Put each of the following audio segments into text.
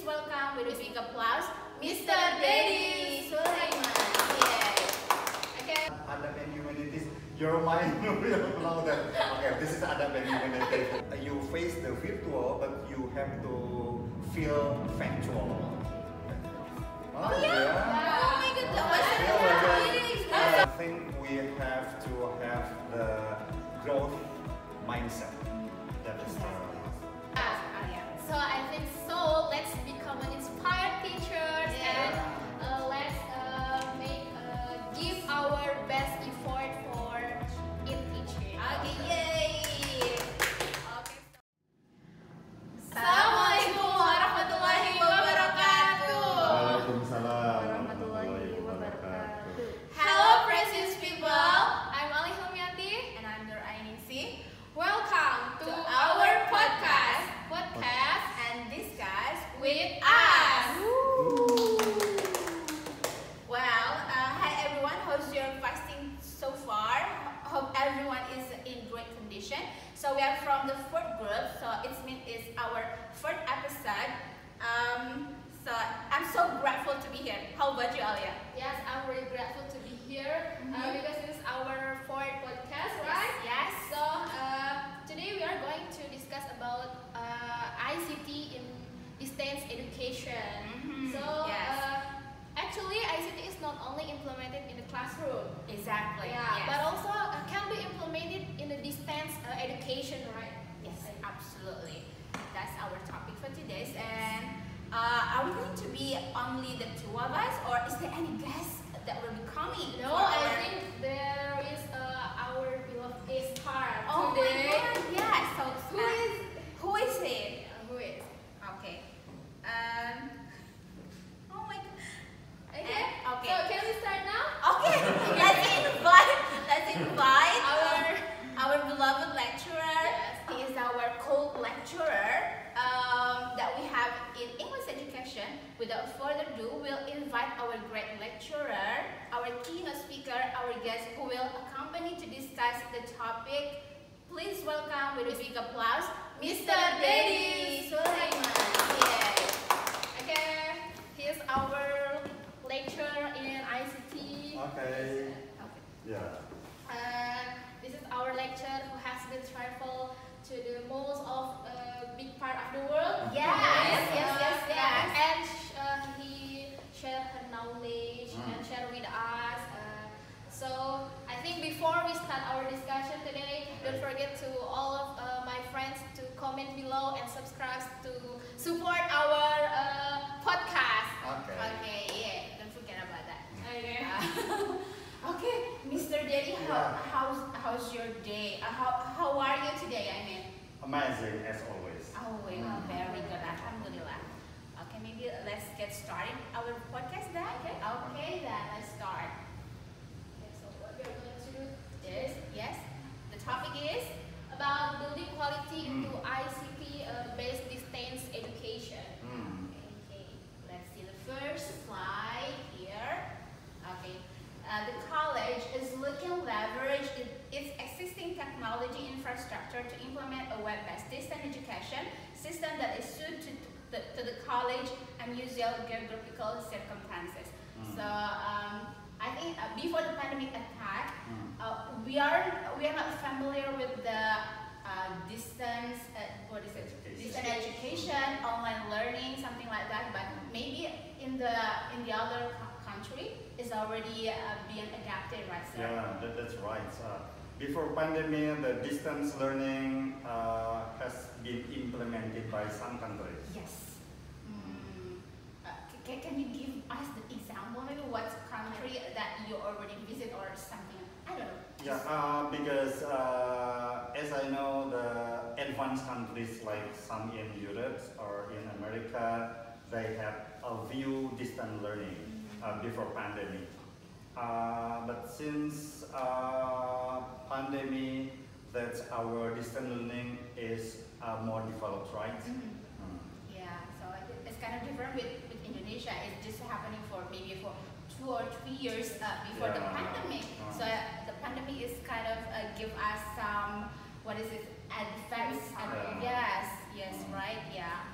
Please welcome with a big applause, Mr. Dedi Sulaiman. Yeah. Okay. Adab and humanities. Your mind will know that. Okay, this is adab and humanities. You face the virtual, but you have to feel factual. Oh yeah. Oh my goodness. I think we have to have the growth mindset. That is So I think so. Let's become an inspired teachers and let's give our best effort for in teaching. Okay, yay! Okay. Assalamualaikum warahmatullahi wabarakatuh. Waalaikumsalam warahmatullahi wabarakatuh. Hello, precious people. I'm Ali Hilmiati and I'm Nur Ainisi. Welcome to our podcast and discuss with us. Well, hi everyone. How's your fasting so far? Hope everyone is in great condition. So we are from the fourth group. So it means it's our fourth episode. So I'm so grateful to be here. How about you, Alia? Yes, I'm really grateful to be here because it is our fourth podcast, right? Yes. So today we are going to discuss about ICT in distance education. So actually ICT is not only implemented in the classroom. Exactly. Yeah, but also can be implemented in the distance education, right? Yes, absolutely. That's our topic for today. And are we going to be only the two of us, or is there any guests that will be coming? No, I think there is our beloved guest star Oh today. my God, yes. So Who is? who is it? Who is? Okay. Oh my God. Okay. Okay. So can we start now? Okay. Let's invite our beloved lecturer. Yes. He is our co-lecturer that we have in English education. Without further ado, we'll invite our great lecturer, our keynote speaker, our guest who will accompany to discuss the topic. Please welcome with a big applause, Mr. Dedi Sulaiman. Yeah. Okay. He is our lecturer in ICT. Okay. Yeah. This is our lecturer who has been travel to the most of big part of the world. Yes. And he shared her knowledge and share with us. So I think before we start our discussion today, don't forget to all of my friends to comment below and subscribe to support our podcast. Okay, yeah. Don't forget about that. Okay. Okay, Mr. Dedi, how's your day? How are you today? I mean. Amazing as always. Oh, well, very good. Alhamdulillah. Okay, maybe let's get started our podcast then. Okay, then let's start. Okay, so what we are going to do Yes. The topic is about building quality into ICT based distance education. okay. Let's see the first slide here. Okay. The college is looking to leverage its existing technology infrastructure to implement a web-based distance education system that is suited to the college unusual geographical circumstances. So I think before the pandemic attack, we are not familiar with the distance distance education, online learning, something like that. But maybe in the other country is already being adapted, right, sir? Yeah, that's right. Before pandemic, the distance learning has been implemented by some countries. Yes. Can you give us the example, maybe what country that you already visit or something? I don't know. Yeah, because as I know, the advanced countries like some in Europe or in America, they have a view distance learning before pandemic. But since pandemic, that's our distance learning is more developed, right? Yeah, so it's kind of different with Indonesia. It's just happening for maybe for 2 or 3 years before the pandemic. So the pandemic is kind of give us some, what is it, advance? Yes, right, yeah.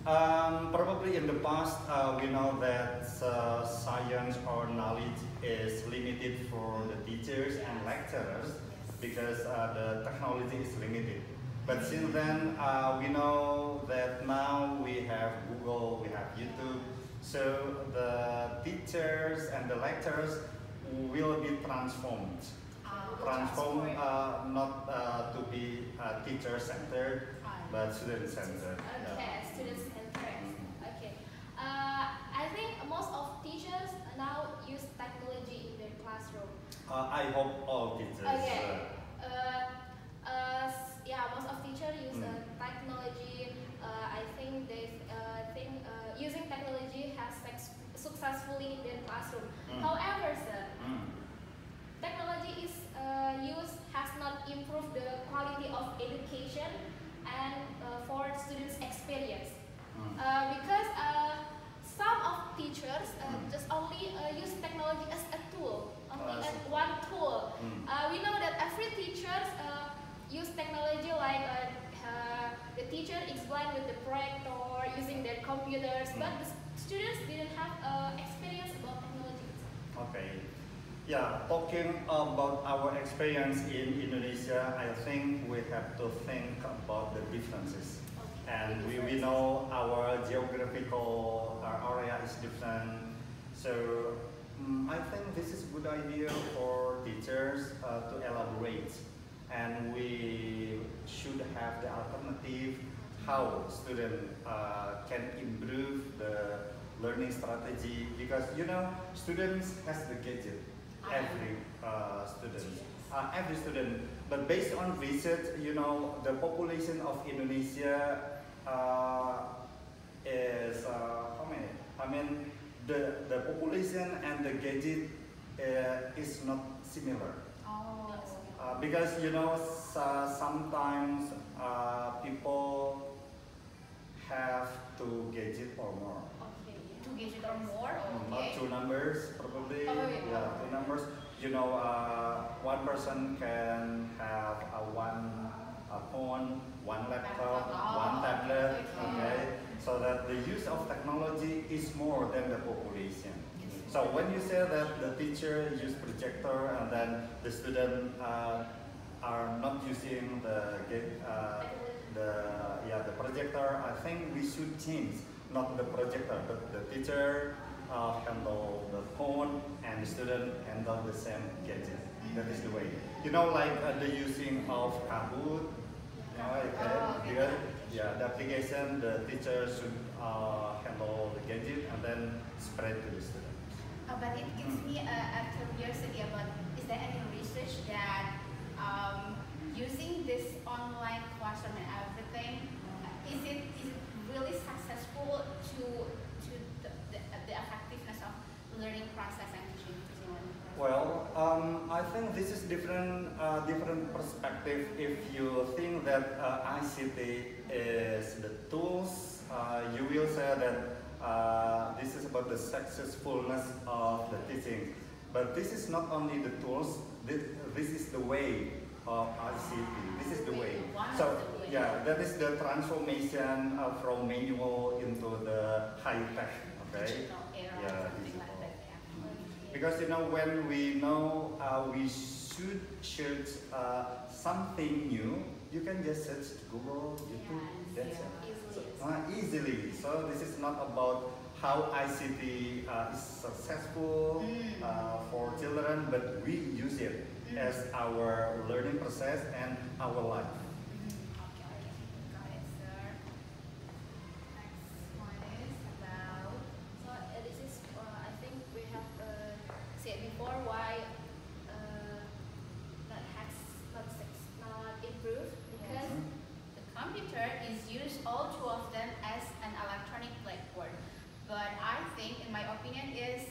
Probably in the past, we know that science or knowledge is limited for the teachers and lecturers because the technology is limited. But since then, we know that now we have Google, we have YouTube, so the teachers and the lecturers will be transformed. Not to be teacher-centered, but student-centered. Okay, Yeah. student-centered. Okay. I think most of teachers now use technology in their classroom. I hope all teachers. Okay. Yeah, most of teachers use technology. I think they think using technology has successfully in their classroom. However, sir, technology is used has not improved the quality of education and for students' experience. Because some of teachers just only use technology as a tool, only as one tool. We know that every teachers use technology like the teacher explain with the projector using their computers, but the students didn't have experience about technology. Okay. Yeah, talking about our experience in Indonesia, I think we have to think about the differences. And we know our geographical area is different. So I think this is a good idea for teachers to elaborate. And we should have the alternative how students can improve the learning strategy, because students has the gadget, every student, but based on research, the population of Indonesia is how many? I mean, the population and the gadget is not similar. Because sometimes people have two gadget or more. Okay, 2 gadget or more. Okay. Not 2 numbers, probably. Oh, yeah. Yeah, 2 numbers. One person can have one phone, one laptop, one tablet. Okay, so that the use of technology is more than the population. So when you say that the teacher use projector and then the student are not using the projector, I think we should change, not the projector, but the teacher handle the phone and the student handle the same gadget. That is the way. Like the using of Kahoot, because the application, the teacher should handle the gadget and then spread to the student. But it gives me a curiosity about, is there any research that using this online classroom and everything, is it really successful to the effectiveness of learning process and teaching learning process? Well, I think this is different perspective. If you think that ICT is the tools, you will say that this is about the successfulness of the teaching. But this is not only the tools, this is the way of ICT. This is the way. So, that is the transformation from manual into the high-tech, okay? Digital era, something like that, Because when we know we should search something new, you can just search Google, YouTube, that's it. Easily. So this is not about how ICT is successful for children, but we use it as our learning process and our life. Okay, got it, sir. Next one is about. So this is I think we have said before why not improved because The computer is used all too often as an electronic blackboard, but I think, in my opinion, is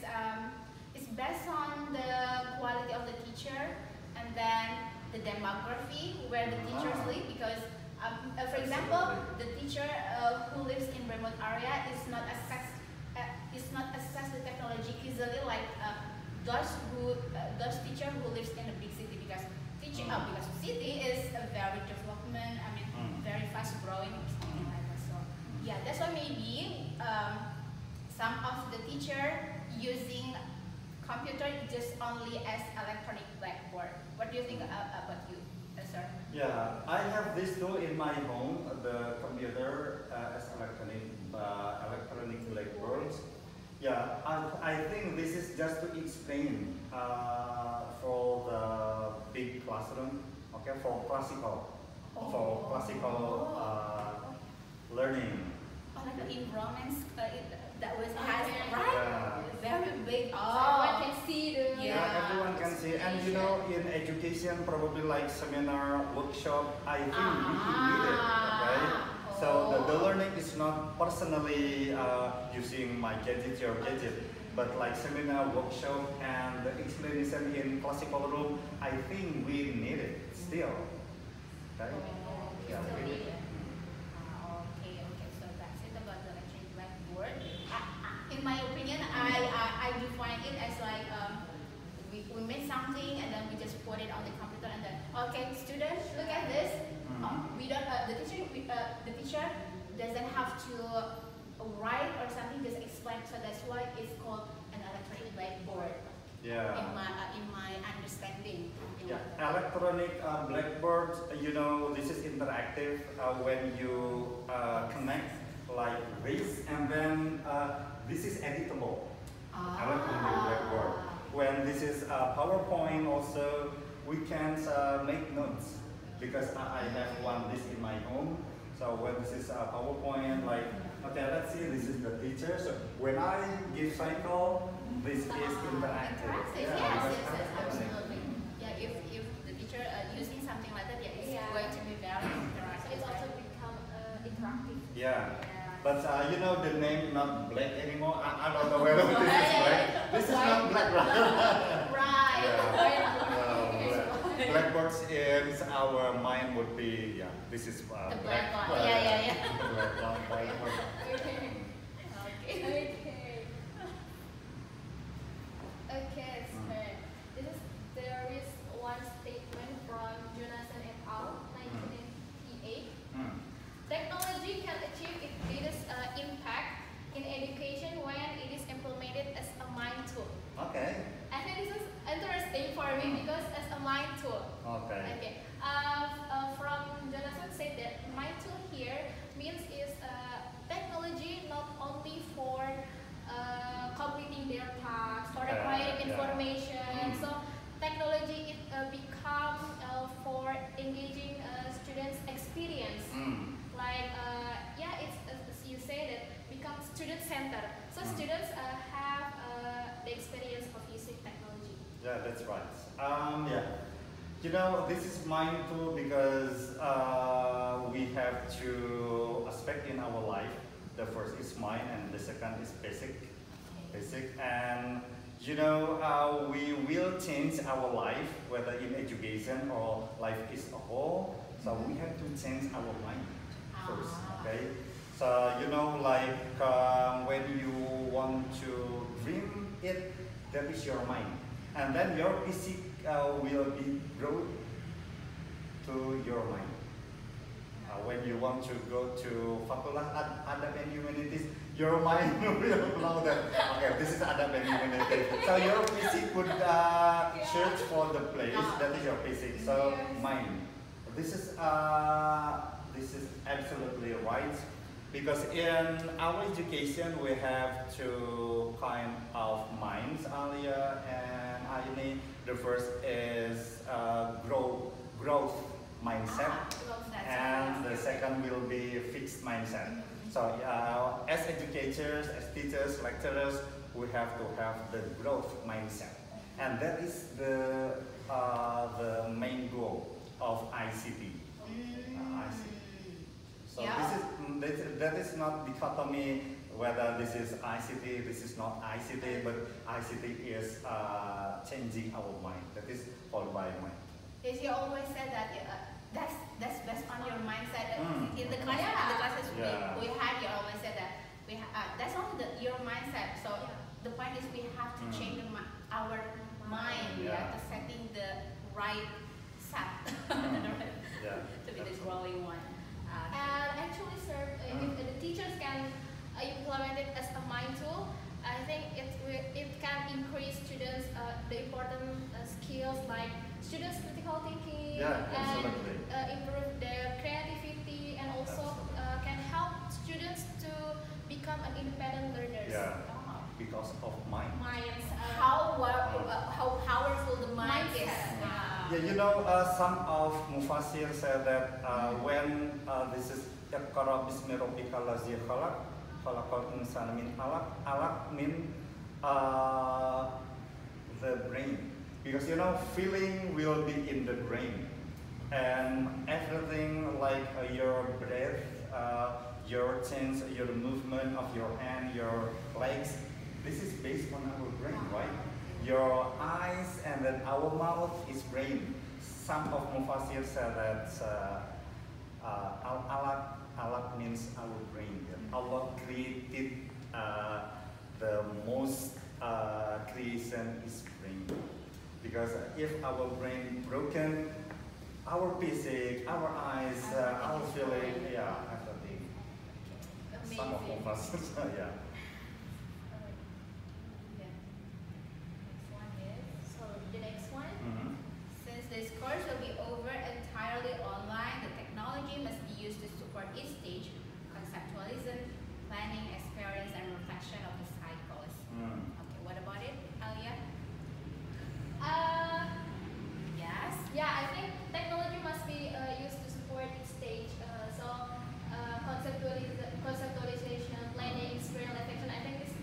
it's based on the quality of the teacher and then the demography where the teachers live. Because, for example, the teacher who lives in remote area is not access the technology easily like those teacher who lives in a big city, because because city is a very development. I mean, very fast growing, something like that. So yeah, that's why maybe teacher using computer just only as electronic blackboard. What do you think about you, sir? Yeah, I have this too in my home, the computer as electronic blackboards. Yeah, I think this is just to explain for the big classroom, okay, for classical learning. Oh, like the environments that was Oh, has yeah. right, Yeah. very big. So everyone can see the Yeah. Everyone can see, and you know, in education, probably like seminar, workshop, I think we need it, okay? So the learning is not personally using my gadget, your gadget, but like seminar, workshop, and the explanation in classical room, I think we need it still, okay? Yeah, we need it. Okay, so that's it about the electronic blackboard. In my opinion, I define it as like we made something and then we just put it on the computer and then okay, students, look at this. We don't the teacher doesn't have to write or something, just explain. So that's why it's called an electronic blackboard. Yeah. In my understanding. Yeah, electronic blackboard, you know, this is interactive when you connect like this, and then this is editable. Electronic blackboard. When this is PowerPoint also, we can make notes because I have one this in my home. So when this is PowerPoint, like, okay, let's see, this is the teacher. So when I give cycle, this is interactive. Yes, absolutely. Yeah, if the teacher using something like that, yeah, it's going to be very interactive. It's also become interactive. Yeah. But you know the name not black anymore. I don't know whether this is black. This is not black, right? Right. Blackboards in our mind would be, yeah, this is The black one. Yeah. Blackboard. Okay. Okay. Okay, so there is one statement from Jonathan et al. 1988. Technology can achieve its greatest impact in education when it is implemented as a mind tool. Okay. I think this is interesting for me because as a mind tool. Okay. From Jonathan said that mind tool here means is technology not only for completing their tasks or acquiring information. So technology become for engaging students' experience. Like it's as you say that become student centered. So students have the experience of using technology. Yeah, that's right. Yeah. You know, this is mine too because we have two aspects in our life. The first is mind and the second is basic. And you know, we will change our life, whether in education or life is a whole. So we have to change our mind first, okay? So you know, like when you want to dream it, that is your mind, and then your physique will be brought to your mind. When you want to go to Faculty Adab and Humanities, your mind will know that, okay, this is Adab and Humanities. So your physique would search for the place, that is your physique. So mind. This is absolutely right, because in our education we have two kind of minds earlier, and I the first is growth mindset, and the second will be fixed mindset. So as educators, as teachers, lecturers, we have to have the growth mindset, and that is the main goal of ICT. So that is not dichotomy whether this is ICT, this is not ICT, but ICT is changing our mind. That is followed by mind. Yes, you always said that that's based on your mindset. In the classes we had, you always said that that's only your mindset. So the point is we have to change our mind, to setting the right set to be the growing one. And actually, sir, if the teachers can implement it as a mind tool, I think increase students the important skills like students critical thinking Yeah, and absolutely. improve their creativity, and also can help students to become an independent learners. Yeah, Oh. because of mind. Minds, How powerful the mind is. mindset. Yeah, you know, some of Mufasir said that when this is Iqra bismi rabbikal ladzi khalaq, khalaqal insana min alaq, alaq mean the brain. Because you know, feeling will be in the brain. And everything like your breath, your sense, your movement of your hand, your legs, this is based on our brain, right? Your eyes and then our mouth is brain. Some of Mufasir said that alaq means our brain. Allah created the most creation is brain. Because if our brain broken, our physics, our eyes, our feeling, yeah, everything. Some of Mufasir, yeah. So the next one. Mhm. Since this course will be over entirely online, the technology must be used to support each stage: conceptualism, planning, experience, and reflection of the cycles. Mm. Okay, what about it, Alia? Yes. Yeah, I think technology must be used to support each stage. Conceptualization, planning, experience, reflection. I think is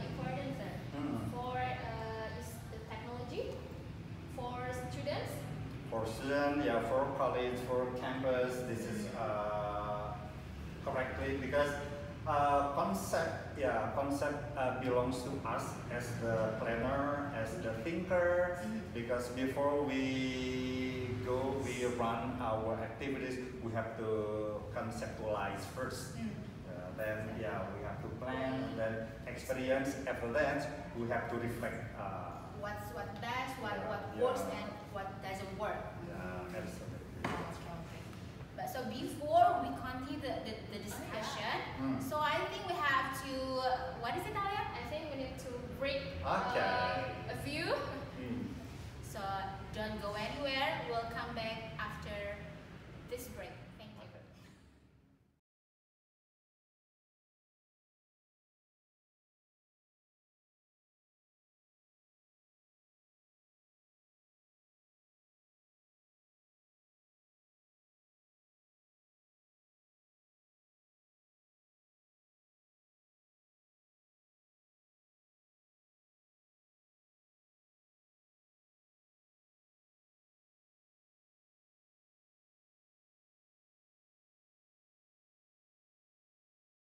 important Mm. for is the technology for students. For student, yeah, for college, for campus, this is correctly because concept belongs to us as the planner, as the thinker. Because before we go, we run our activities, we have to conceptualize first. Then yeah, we have to plan, then experience. After that, we have to reflect. What does, what Yeah. works and what doesn't work. Yeah, absolutely. Okay. But so before we continue the discussion, so I think we have to, what is it, Alia? I think we need to break Okay. a few. So don't go anywhere. We'll come back after this break. Thank you.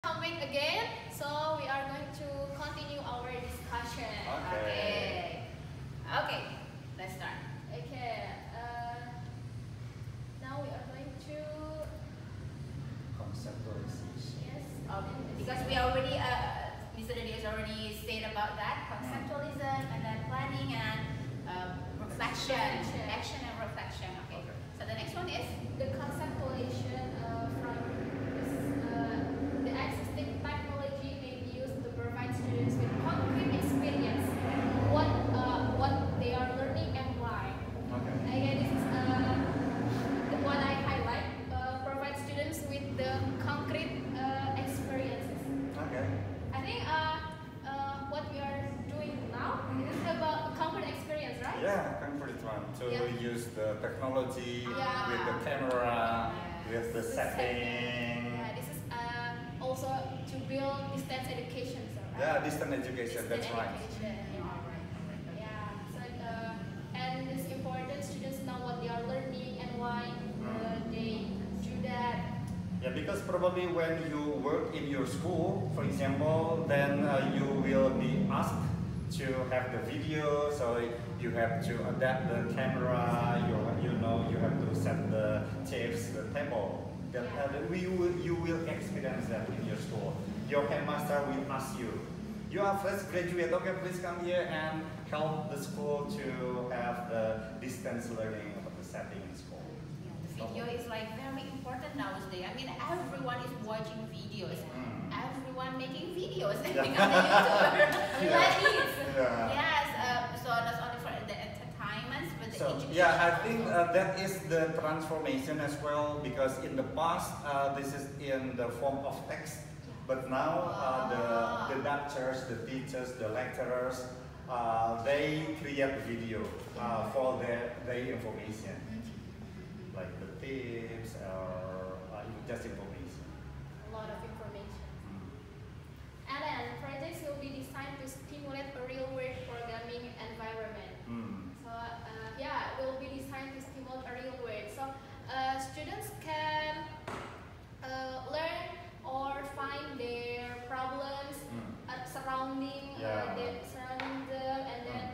Coming again, so we are going to continue our discussion. Okay. Okay. Let's start. Okay. Now we are going to Conceptualization. yes. Because we already, Mr. Dede has already said about that, conceptualism and then planning and reflection, action and reflection. Okay. Okay. So the next one is The conceptualization from the existing technology may be used to provide students with concrete experience what they are learning and why. Okay. Again, this is the one I highlight. Provide students with the concrete experiences. Okay. I think what we are doing now is about concrete experience, right? Yeah, concrete one. To Yeah. use the technology Yeah. with the camera, with the The setting. Yeah, this is also to build distance education, so, right? Yeah, distant education. Distance That's right. education, yeah. So and it's important students know what they are learning and why they do that. Yeah, because probably when you work in your school, for example, then you will be asked to have the video, so you have to adapt the camera. You know you have to set the chairs, the table. That you will experience that in your school. Your headmaster will ask you. You are fresh graduate. Okay, please come here and help the school to have the distance learning of the setting in school. the video is like very important nowadays. I mean, everyone is watching videos. Everyone making videos and Yeah. become a YouTuber. Yeah. Like this. Yeah. Yes, So education yeah, I think also. that is the transformation as well, because in the past this is in the form of text, but now the doctors, the teachers, the lecturers, they create video for their information, like the tips or just information. A lot of information. And then projects will be designed to stimulate a real-world programming environment. So yeah, it will be designed to stimulate a real world. So students can learn or find their problems surrounding them, and then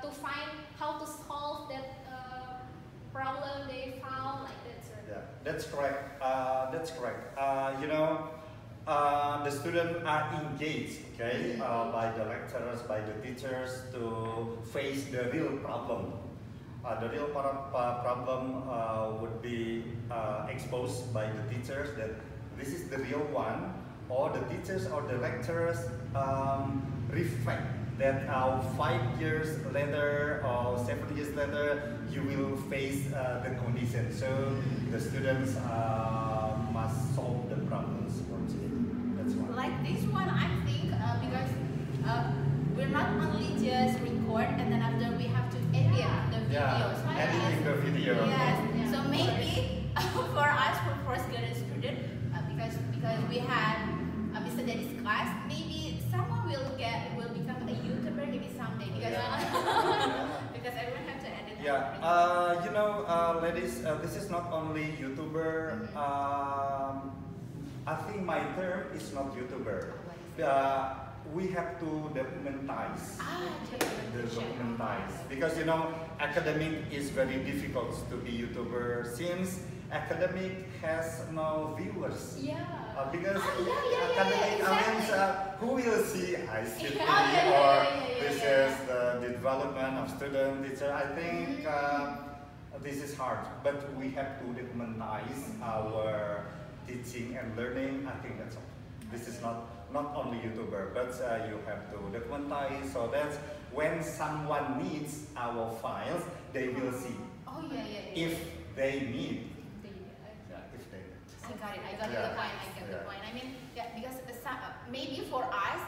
to find how to solve that problem they found, like that, sir. Yeah, that's correct. That's correct. You know, the students are engaged, okay, by the lecturers, by the teachers to face the real problem. The real problem would be exposed by the teachers, that this is the real one, or the teachers or the lecturers reflect that 5 years later or 7 years later you will face the condition. So the students must solve the problems actually. That's one. Like this one, I think because we're not only just record and then after we have to edit the video. So I editing guess, the video. yes. So maybe for us, for first year student, because we had Mr. Dennis class, maybe someone will become a YouTuber maybe someday because because everyone have to edit. Yeah, you know, ladies, this is not only YouTuber. I think my term is not YouTuber. We have to documentize. Documentize, because you know, academic is very difficult to be YouTuber since academic has no viewers. Yeah. Because academic exactly. means who will see ICT Yeah, or yeah, this is the development of student teacher. I think this is hard, but we have to documentize our teaching and learning. I think that's all. This is not only YouTuber, but you have to documentize so that when someone needs our files, they will see. Oh yeah. If they need. I got it. I get the point. I mean, because maybe for us,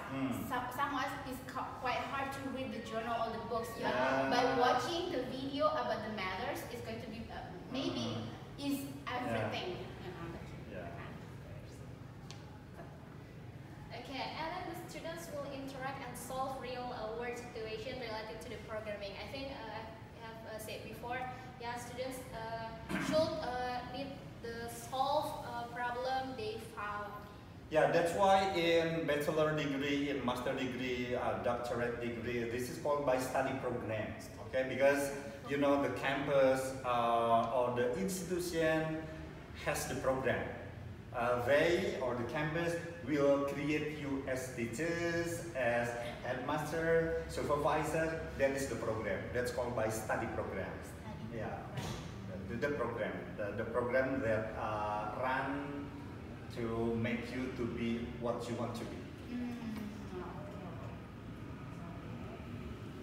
some of us is quite hard to read the journal or the books. But by watching the video about the matters, it's going to be maybe is everything. Okay, and then the students will interact and solve real world situation related to the programming. I think I have said before, yeah, students should need to solve problem they found. Yeah, that's why in bachelor degree, in master degree, doctorate degree, this is called by study programs. Okay, because you know the campus or the institution has the program. They or the campus will create you as teachers, as headmaster, supervisor. That is the program. That's called by study programs. Yeah, the program that run to make you to be what you want to be.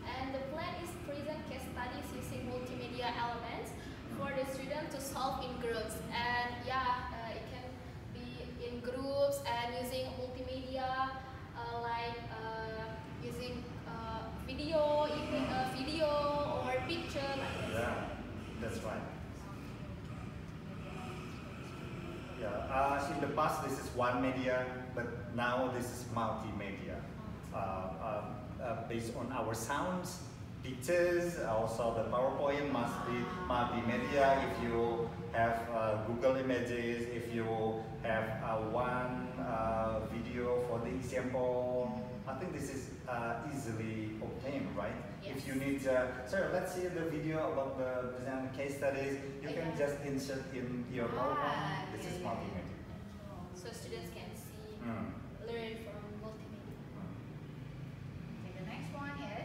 And the plan is present case studies using multimedia elements for the student to solve in groups. And yeah, it can be in groups and using multimedia like using video or picture. Like Yeah, that's right. Yeah, in the past this is one media, but now this is multimedia. Based on our sounds, pictures, also the PowerPoint must be multimedia. If you have Google Images, if you have one video for the example, I think this is easily obtained, right? Yes. If you need, sir, let's see the video about the case studies, you can just insert in your PowerPoint. This is multimedia. so students can see, learn from multimedia. Okay, the next one is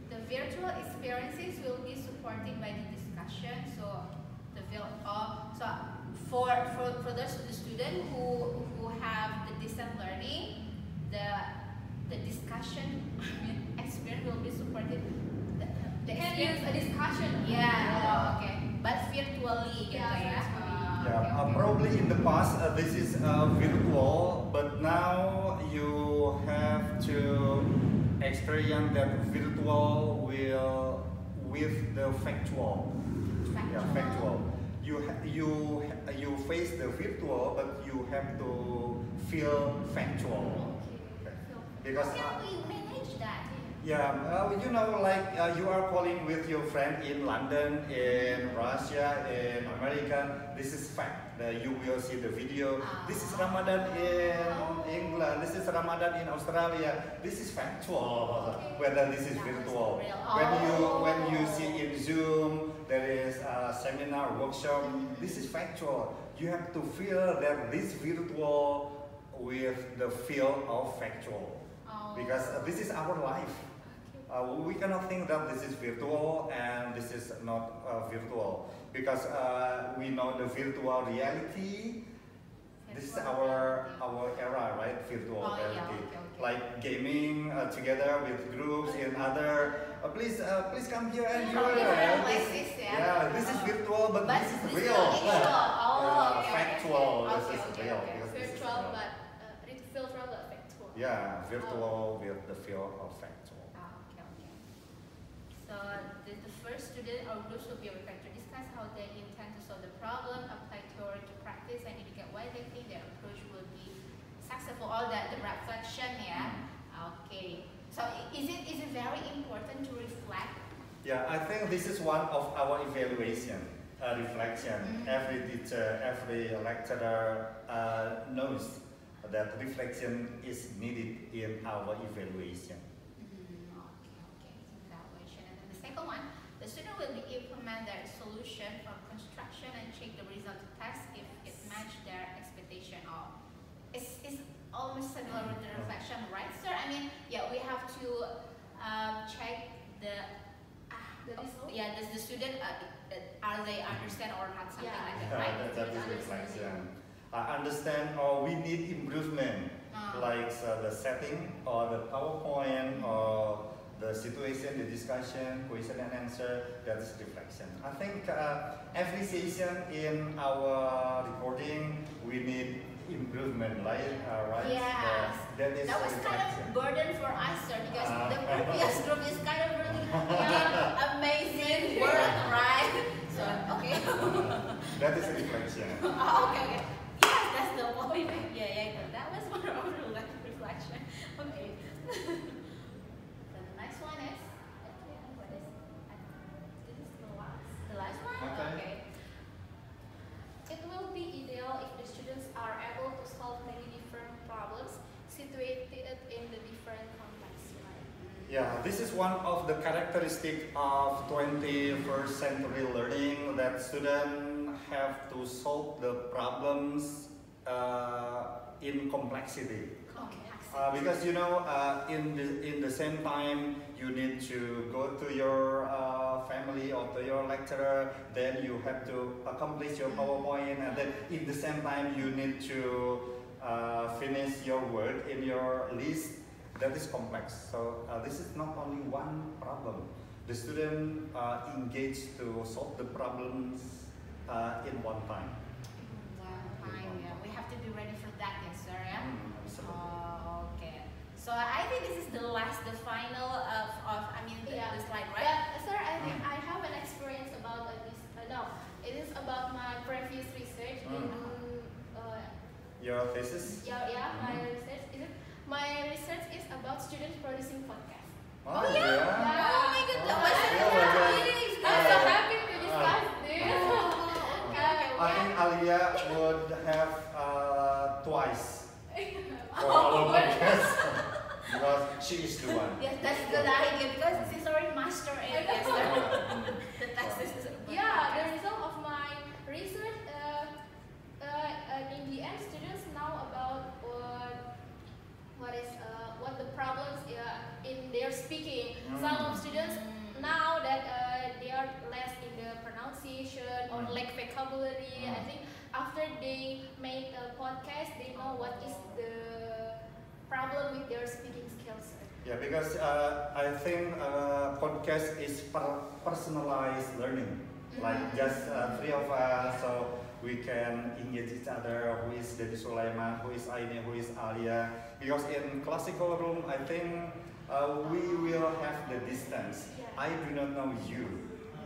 the virtual experiences will be supported by the discussion. So for those students who have the distance learning, the discussion experience will be supported. The Can use a discussion. Yeah. Okay. But virtually, gitu ya. Probably in the past this is virtual, but now you have to experience that virtual will with the factual. Yeah, factual. You face the virtual, but you have to feel factual. Because how can we manage that? yeah, you know, like you are calling with your friend in London, in Russia, in America. This is fact. You will see the video. This is Ramadan in England. This is Ramadan in Australia. This is factual. Whether this is virtual. When you see in Zoom, there is a seminar workshop. This is factual. You have to feel that this virtual with the feel of factual. Because this is our life. We cannot think that this is virtual and this is not virtual. Because we know the virtual reality. This is our era, right? Virtual reality. Like gaming together with groups in other. Please come here and join. This is virtual, but this is real. Factual. This is real. Virtual, but virtual but factual. Yeah, virtual with the feel of factual. So the first student or groups will be required to discuss how they intend to solve the problem, apply theory to practice, and indicate why they think their approach will be successful. All that the reflection, Okay. So is it very important to reflect? Yeah, I think this is one of our evaluation, reflection. Every teacher, every lecturer knows that reflection is needed in our evaluation. Second one, the student will implement their solution or construction and check the result to test if it matches their expectation. It's almost similar with the reflection, right, sir? I mean, we have to check the result. Does the student are they understand or not, something like that, right? That is reflection. Understand or we need improvement, like the setting or the PowerPoint or the situation, the discussion, question and answer, that is reflection. I think every session in our recording, we need improvement, right? Yes. That was kind of burden for us, sir, because the previous group is kind of really amazing work, right? So, okay. That is reflection. Okay. Yes, that's the point. That was one of our reflection. Okay. The last one? Okay. It will be ideal if the students are able to solve many different problems situated in the different contexts. Yeah, this is one of the characteristics of 21st century learning, that students have to solve the problems in complexity. Because you know, in the same time, you need to go to your family or to your lecturer. Then you have to accomplish your PowerPoint, and then in the same time, you need to finish your work in your list. That is complex. So this is not only one problem. The student engaged to solve the problems in one time. We have to be ready for that, yes, sir. Absolutely. Okay. So I think this is the final of the slide, right? But sir, I think I have an experience about this. No, it is about my previous research in your thesis? My research is about students producing podcasts. Oh yeah. Oh my goodness. I'm so happy to discuss this. I think Alia would have twice for our podcast because she is the one. Yes, that's a good idea because she's already master in the thesis. The result of my research. In the end, students know about what the problems in their speaking. Some students now that they are less in the pronunciation or lack vocabulary. I think after they made a podcast, they know what is the problem with their speaking skills. Yeah, because I think podcast is personalized learning. Like just three of us, so we can engage each other. Who is Dedi Sulaiman? Who is Aini? Who is Alia? Because in classical room, I think we will have the distance. Yeah. I do not know you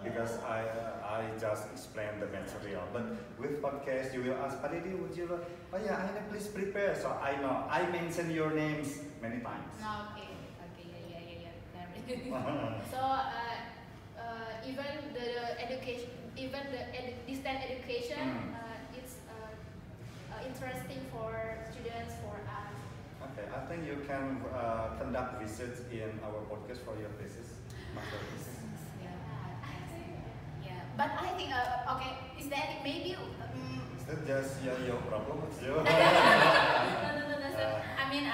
because I just explain the material. But with podcast, you will ask, Pak Dedi, would you? Oh yeah, Aina, please prepare. So I know. I mention your names many times. No, okay, yeah. So even the education, distance education, it's interesting for students, for us. Okay, I think you can conduct visits in our podcast for your thesis, master thesis. Yeah. But I think okay, is that maybe? Is that just your problem? It's your No. I mean,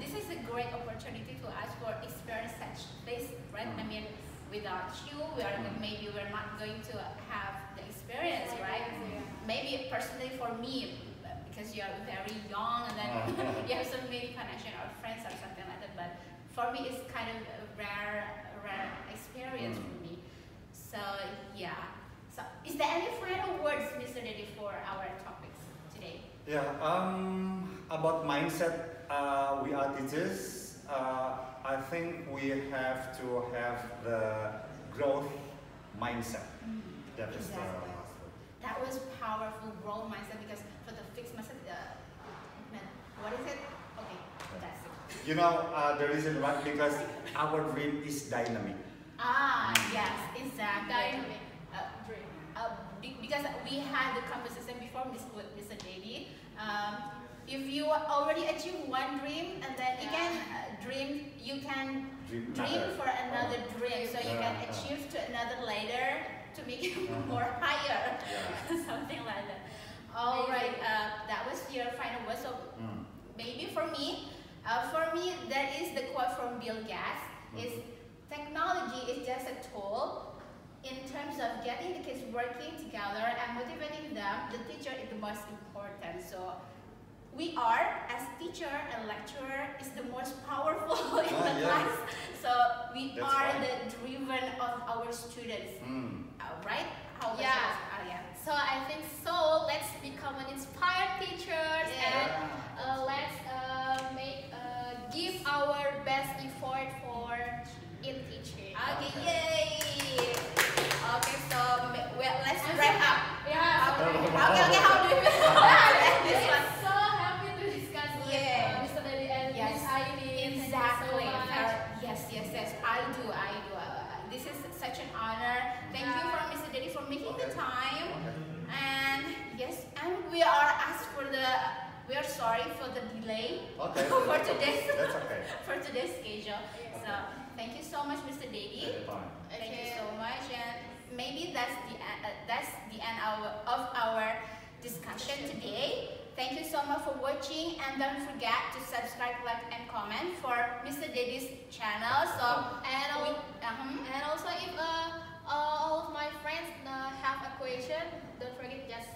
this is a great opportunity to ask for experience such this, right? I mean, without you, maybe we're not going to have the experience, right? Maybe personally for me, because you're very young and then you have so many connection or friends or something like that. But for me, it's kind of a rare experience for me. So yeah. So is there any final words, Mr. Dedi, for our topics today? Yeah. About mindset, we are teachers. I think we have to have the growth mindset. That is the Exactly. last word. That was powerful growth mindset because for the fixed mindset, what is it? Okay, that's it. You know, the reason why, because our dream is dynamic. Yes, exactly. Dynamic dream. Because we had the conversation before with Mr. Dedi. If you already achieve one dream, and then you can dream another. for another dream, so you can achieve to another later to make it more higher, something like that. All right, that was your final word. So maybe for me, that is the quote from Bill Gates: "Is technology is just a tool. In terms of getting the kids working together and motivating them, the teacher is the most important." So we are, as teacher and lecturer, is the most powerful in the class. So we That's are right. the driven of our students, right? How was Yeah. yours? Yeah. So I think so. Let's become an inspired teachers and let's give our best effort for in teaching. Okay, yay! Okay, so let's I'm wrap so up. Yeah. Okay, how do you feel? This one. I'm so happy to discuss with Mr. Dedi and Miss Aini. Exactly. Thank you so much. Yes. I do. This is such an honor. Thank you for Mr. Dedi for making the time. And yes, and we are sorry for the delay for today's That's okay. for today's schedule. So thank you so much, Mr. Dedi. Thank you so much, and maybe that's the end of our discussion today. Thank you so much for watching, and don't forget to subscribe, like, and comment for Mr. Dedi's channel. So And also if all of my friends have a question, don't forget just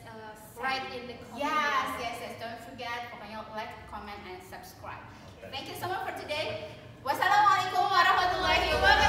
write in the comment. Yes. Don't forget, pokoknya like, comment, and subscribe. Thank you so much for today. Wassalamualaikum warahmatullahi wabarakatuh.